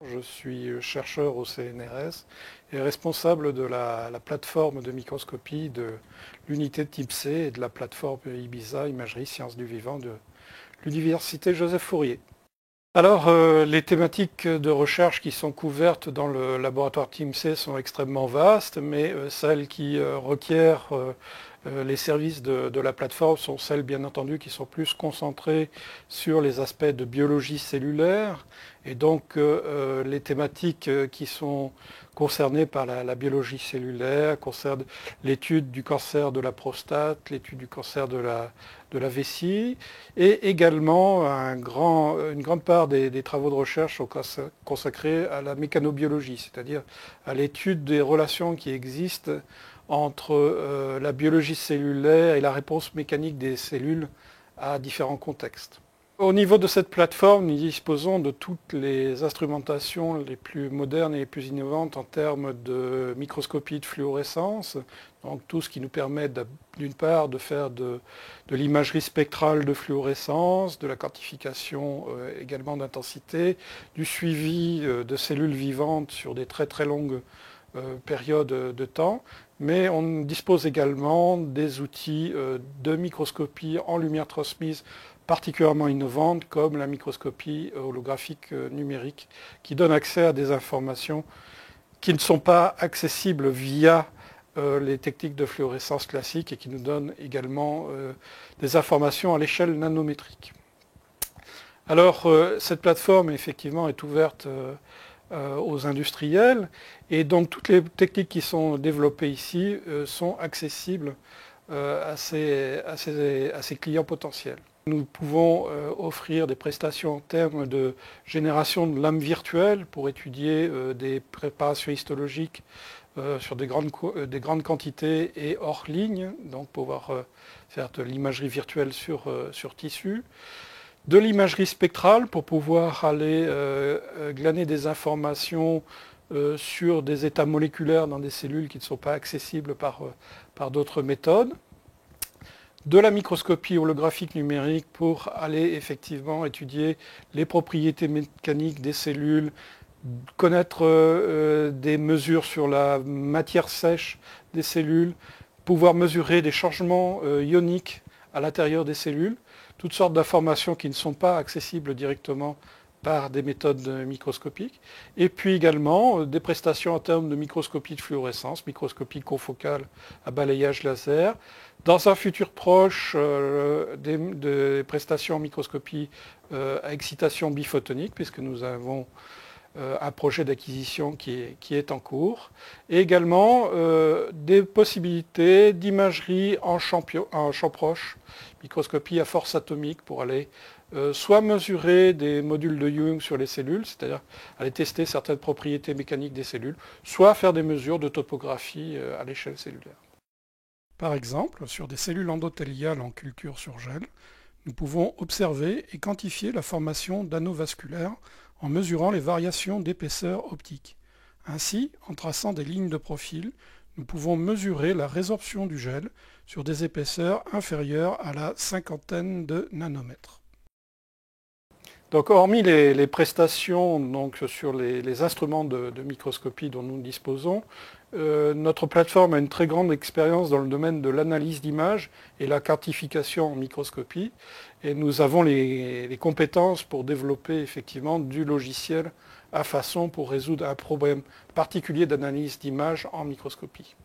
Je suis chercheur au CNRS et responsable de la plateforme de microscopie de l'unité de type C et de la plateforme IBISA, Imagerie Sciences du Vivant de l'Université Joseph Fourier. Alors, les thématiques de recherche qui sont couvertes dans le laboratoire TIMC sont extrêmement vastes, mais celles qui requièrent les services de la plateforme sont celles, bien entendu, qui sont plus concentrées sur les aspects de biologie cellulaire. Et donc, les thématiques qui sont concernées par la biologie cellulaire concernent l'étude du cancer de la prostate, l'étude du cancer de la vessie, et également une grande part des travaux de recherche sont consacrés à la mécanobiologie, c'est-à-dire à l'étude des relations qui existent entre la biologie cellulaire et la réponse mécanique des cellules à différents contextes. Au niveau de cette plateforme, nous disposons de toutes les instrumentations les plus modernes et les plus innovantes en termes de microscopie de fluorescence, donc tout ce qui nous permet d'une part de faire de l'imagerie spectrale de fluorescence, de la quantification également d'intensité, du suivi de cellules vivantes sur des très très longues périodes de temps, mais on dispose également des outils de microscopie en lumière transmise particulièrement innovantes comme la microscopie holographique numérique qui donne accès à des informations qui ne sont pas accessibles via les techniques de fluorescence classiques et qui nous donnent également des informations à l'échelle nanométrique. Alors cette plateforme effectivement est ouverte aux industriels et donc toutes les techniques qui sont développées ici sont accessibles à ces clients potentiels. Nous pouvons offrir des prestations en termes de génération de lames virtuelles pour étudier des préparations histologiques sur des grandes quantités et hors ligne, donc pouvoir faire de l'imagerie virtuelle sur tissu. De l'imagerie spectrale pour pouvoir aller glaner des informations sur des états moléculaires dans des cellules qui ne sont pas accessibles par d'autres méthodes. De la microscopie holographique numérique pour aller effectivement étudier les propriétés mécaniques des cellules, connaître des mesures sur la matière sèche des cellules, pouvoir mesurer des changements ioniques à l'intérieur des cellules, toutes sortes d'informations qui ne sont pas accessibles directement par des méthodes microscopiques, et puis également des prestations en termes de microscopie de fluorescence, microscopie confocale à balayage laser. Dans un futur proche, des prestations en microscopie à excitation biphotonique, puisque nous avons un projet d'acquisition qui est en cours, et également des possibilités d'imagerie en champ proche, microscopie à force atomique pour aller soit mesurer des modules de Young sur les cellules, c'est-à-dire aller tester certaines propriétés mécaniques des cellules, soit faire des mesures de topographie à l'échelle cellulaire. Par exemple, sur des cellules endothéliales en culture sur gel, nous pouvons observer et quantifier la formation d'anneaux vasculaires en mesurant les variations d'épaisseur optique. Ainsi, en traçant des lignes de profil, nous pouvons mesurer la résorption du gel sur des épaisseurs inférieures à la cinquantaine de nanomètres. Donc, hormis les prestations donc, sur les instruments de microscopie dont nous disposons, notre plateforme a une très grande expérience dans le domaine de l'analyse d'images et la quantification en microscopie. Et nous avons les compétences pour développer effectivement du logiciel à façon pour résoudre un problème particulier d'analyse d'images en microscopie.